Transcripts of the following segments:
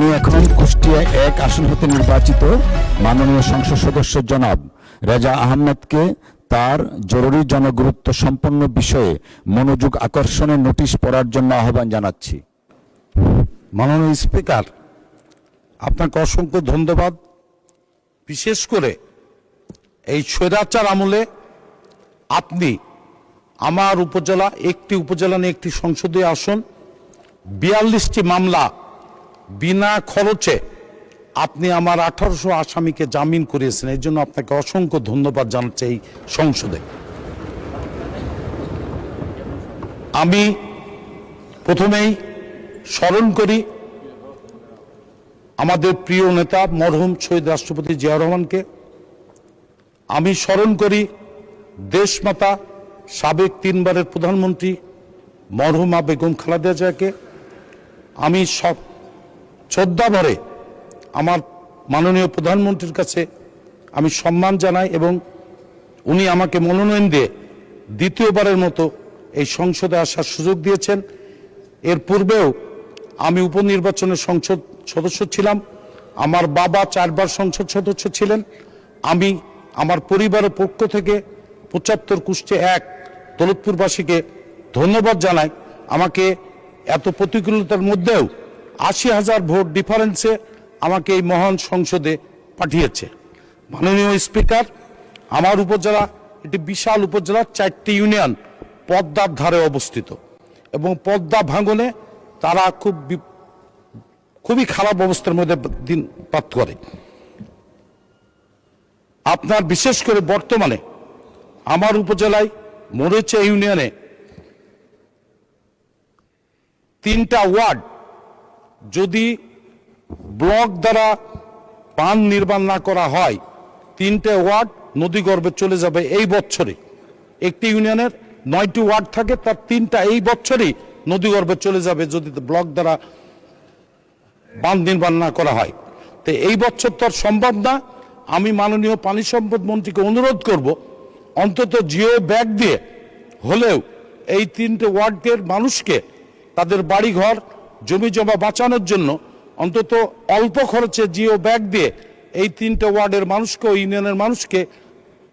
আমি এখন কুষ্টিয়া 1 আসন হতে নির্বাচিত মাননীয় সংসদ সদস্য জনাব রেজা আহমেদকে তার জরুরি জনগুরুত্ব সম্পন্ন বিষয়ে মনোযোগ আকর্ষণের নোটিশ পড়ার জন্য আহ্বান জানাচ্ছি। মাননীয় স্পিকার, আপনাকে অসংখ্য ধন্যবাদ। বিশেষ করে এই স্বৈরাচার আমলে আপনি আমার উপজেলা, একটি উপজেলা নিয়ে একটি সংসদীয় আসন, 42টি মামলা বিনা খরচে আপনি আমার 1800 আসামিকে জামিন করিয়েছেন। এই জন্য আপনাকে অসংখ্য ধন্যবাদ জানাচ্ছি। এই সংসদে আমি প্রথমেই স্মরণ করি আমাদের প্রিয় নেতা মরহুম শহীদ রাষ্ট্রপতি জিয়াউর রহমানকে। আমি স্মরণ করি দেশমাতা সাবেক 3 বারের প্রধানমন্ত্রী মরহুমা বেগম খালেদা জিয়াকে। আমি শ্রদ্ধা ভরে আমার মাননীয় প্রধানমন্ত্রীর কাছে আমি সম্মান জানাই এবং উনি আমাকে মনোনয়ন দিয়ে দ্বিতীয়বারের মতো এই সংসদে আসার সুযোগ দিয়েছেন। এর পূর্বেও আমি উপনির্বাচনের সংসদ সদস্য ছিলাম। আমার বাবা 4 বার সংসদ সদস্য ছিলেন। আমি আমার পরিবারের পক্ষ থেকে 75 কুষ্টিয়া 1 দৌলতপুরবাসীকে ধন্যবাদ জানাই। আমাকে এত প্রতিকূলতার মধ্যেও 80,000 ভোট ডিফারেন্সে আমাকে এই মহান সংসদে পাঠিয়েছে। মাননীয় স্পিকার, আমার উপজেলা একটি বিশাল উপজেলা, 4টি ইউনিয়ন পদ্মার ধারে অবস্থিত এবং পদ্মা ভাঙনে তারা খুবই খারাপ অবস্থার মধ্যে দিন পাত করে। আপনার বিশেষ করে বর্তমানে আমার উপজেলায় মরিচা ইউনিয়নে 3টা ওয়ার্ড যদি ব্লক দ্বারা বাঁধ নির্মাণ না করা হয়, 3টে ওয়ার্ড নদীগর্ভে চলে যাবে এই বছরে। একটি ইউনিয়নের 9টি ওয়ার্ড থাকে, তার 3টা এই বছরই নদীগর্ভে চলে যাবে যদি ব্লক দ্বারা বাঁধ নির্মাণ না করা হয়। তো এই বছর তো আর সম্ভব না। আমি মাননীয় পানি সম্পদ মন্ত্রীকে অনুরোধ করব, অন্তত জিও ব্যাগ দিয়ে হলেও এই 3টে ওয়ার্ডের মানুষকে তাদের বাড়িঘর জমি জমা বাঁচানোর জন্য অন্তত অল্প খরচে জিও ব্যাগ দিয়ে এই 3টে ওয়ার্ডের মানুষকে, ইউনিয়নের মানুষকে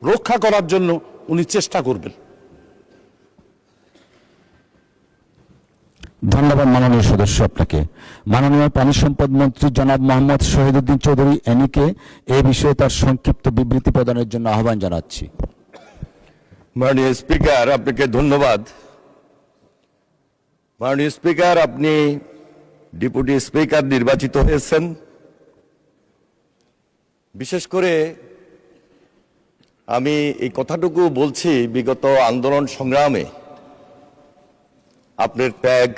রক্ষা করার জন্য উনি চেষ্টা করবেন। ধন্যবাদ মাননীয় সদস্য আপনাকে। মাননীয় পানি সম্পদ মন্ত্রী জনাব মোহাম্মদ শহীদুদ্দিন চৌধুরী এনিকে এই বিষয়ে তার সংক্ষিপ্ত বিবৃতি প্রদানের জন্য আহ্বান জানাচ্ছি। মাননীয় স্পিকার, আপনাকে ধন্যবাদ। মাননীয় স্পিকার, আপনি ডেপুটি স্পিকার নির্বাচিত হয়েছেন। বিশেষ করে আমি এই কথাটুকু বলছি, বিগত আন্দোলন সংগ্রামে আপনার ত্যাগ,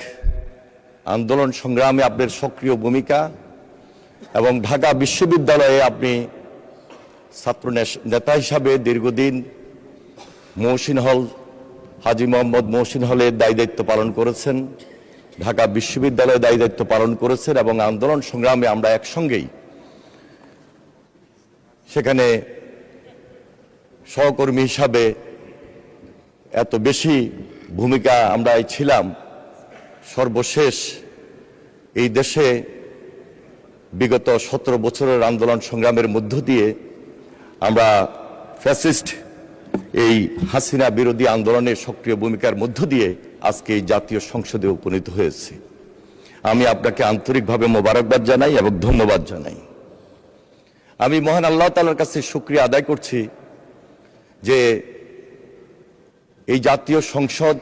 আন্দোলন সংগ্রামে আপনার সক্রিয় ভূমিকা এবং ঢাকা বিশ্ববিদ্যালয়ে আপনি ছাত্র নেতা হিসাবে দীর্ঘদিন মহসিন হল, হাজী মোহাম্মদ মহসিন হলের দায়িত্ব পালন করেছেন, ঢাকা বিশ্ববিদ্যালয়ে দায়িত্ব পালন করেছেন এবং আন্দোলন সংগ্রামে আমরা একসঙ্গেই সেখানে সহকর্মী হিসাবে এত বেশি ভূমিকা আমরা ছিলাম। সর্বশেষ এই দেশে বিগত 17 বছরের আন্দোলন সংগ্রামের মধ্য দিয়ে আমরা ফ্যাসিস্ট এই হাসিনা বিরোধী আন্দোলনের সক্রিয় ভূমিকার মধ্য দিয়ে আজকে এই জাতীয় সংসদে উপনীত হয়েছে। আমি আপনাকে আন্তরিকভাবে মোবারকবাদ জানাই এবং ধন্যবাদ জানাই। আমি মহান আল্লাহ তাআলার কাছে শুকরিয়া আদায় করছি যে এই জাতীয় সংসদ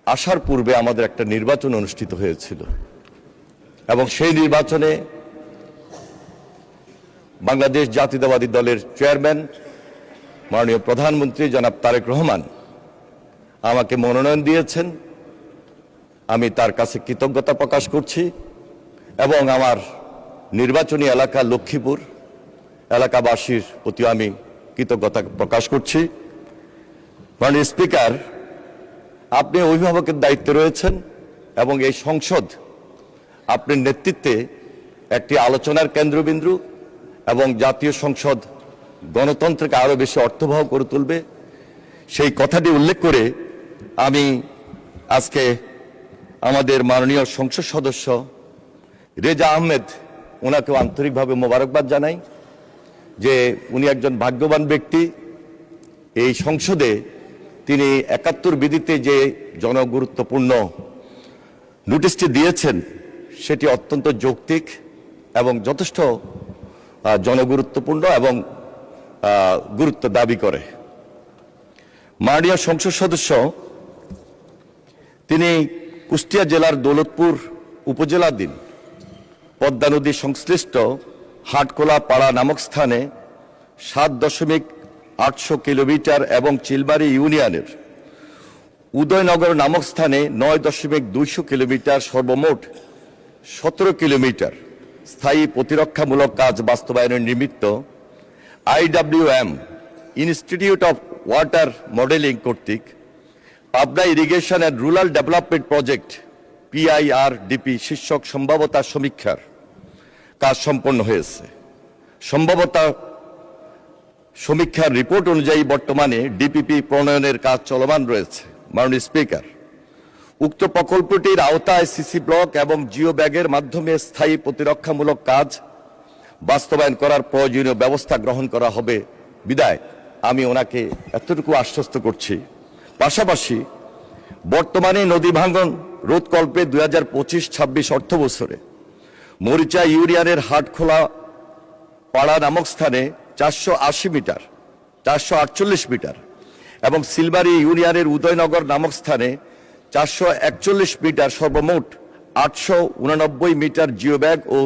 আসার পূর্বে আমাদের একটা নির্বাচন অনুষ্ঠিত হয়েছিল এবং সেই নির্বাচনে বাংলাদেশ জাতীয়তাবাদী দলের চেয়ারম্যান মাননীয় প্রধানমন্ত্রী জনাব তারেক রহমান আমাকে মনোনয়ন দিয়েছেন। আমি তার কাছে কৃতজ্ঞতা প্রকাশ করছি এবং আমার নির্বাচনী এলাকা লক্ষ্মীপুর এলাকাবাসীর প্রতি আমি কৃতজ্ঞতা প্রকাশ করছি। মাননীয় স্পিকার, আপনি অভিভাবকের দায়িত্বে রয়েছেন এবং এই সংসদ আপনার নেতৃত্বে একটি আলোচনার কেন্দ্রবিন্দু এবং জাতীয় সংসদ গণতন্ত্রকে আরো বেশি অর্থবহ করে তুলবে, সেই কথাটি উল্লেখ করে আমি আজকে আমাদের মাননীয় সংসদ সদস্য রেজা আহমেদ, ওনাকেও আন্তরিকভাবে মোবারকবাদ জানাই যে উনি একজন ভাগ্যবান ব্যক্তি। এই সংসদে তিনি ৭১ বিধিতে যে জনগুরুত্বপূর্ণ নোটিশটি দিয়েছেন সেটি অত্যন্ত যৌক্তিক এবং যথেষ্ট জনগুরুত্বপূর্ণ এবং গুরুত্ব দাবি করে। মাননীয় সংসদ সদস্য তিনি কুষ্টিয়া জেলার দৌলতপুর উপজেলাধীন পদ্মা নদী সংশ্লিষ্ট হাটখোলা পাড়া নামক স্থানে ৭.৮০০ কিলোমিটার এবং চিলবাড়ি ইউনিয়নের উদয়নগর নামক স্থানে ৯.২০০ কিলোমিটার সর্বমোট ১৭ কিলোমিটার স্থায়ী প্রতিরক্ষামূলক কাজ বাস্তবায়নের নিমিত্ত IWM institute of water modelling কর্তৃক Pabna irrigation and rural development project PIRDP শীর্ষক সম্ভাব্যতা সমীক্ষার কাজ সম্পন্ন হয়েছে। সম্ভাব্যতা সমীক্ষার রিপোর্ট অনুযায়ী বর্তমানে ডিপিপি প্রণয়নের কাজ চলমান রয়েছে। মাননীয় স্পিকার, উক্ত প্রকল্পটির আওতায় সিসি ব্লক এবং জিও ব্যাগের মাধ্যমে স্থায়ী প্রতিরক্ষামূলক কাজ বাস্তবায়ন করার প্রয়োজনীয় ব্যবস্থা গ্রহণ করা হবে বিদায় আমি ওনাকে এতটুকু আশ্বস্ত করছি। পাশাপাশি বর্তমানে নদী ভাঙ্গন রোধকল্পে 2025-26 অর্থ বছরে মরিচা ইউনিয়নের হাটখোলা পাড়া নামক স্থানে 480 মিটার 448 মিটার এবং সিলবাড়ি ইউনিয়নের উদয়নগর নামক স্থানে 441 মিটার সর্বমোট 889 মিটার জিওব্যাগ ও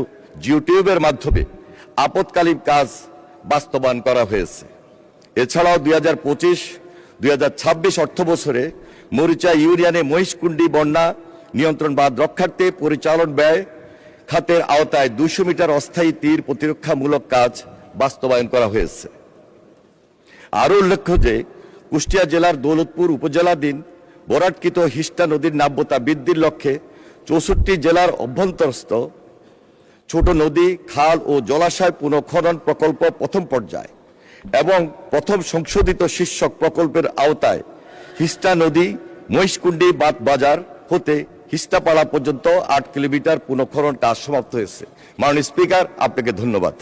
জিওটিউবের মাধ্যমে আপৎকালীন কাজ বাস্তবায়ন করা হয়েছে। এছাড়াও 2025-26 অর্থ বছরে মরিচা ইউনিয়নে মহিষকুণ্ডী বন্যা নিয়ন্ত্রণ বাঁধ রক্ষার্থে পরিচালন ব্যয় খাতের আওতায় 200 মিটার অস্থায়ী তীর প্রতিরক্ষামূলক কাজ বাস্তবায়ন করা হয়েছে। আরও উল্লেখ্য যে কুষ্টিয়া জেলার দৌলতপুর উপজেলাধীন বরাটকৃত হিস্টা নদীর নাব্যতা বৃদ্ধির লক্ষ্যে 64 জেলার অভ্যন্তরস্থ ছোট নদী, খাল ও জলাশয় পুনঃখনন প্রকল্প প্রথম পর্যায় এবং প্রথম সংশোধিত শীর্ষক প্রকল্পের আওতায় হিস্টা নদী মহিষকুণ্ডী বাদ বাজার হতে হিস্টাপাড়া পর্যন্ত 8 কিলোমিটার পুনঃখনন কাজ সমাপ্ত হয়েছে। মাননীয় স্পিকার, আপনাকে ধন্যবাদ।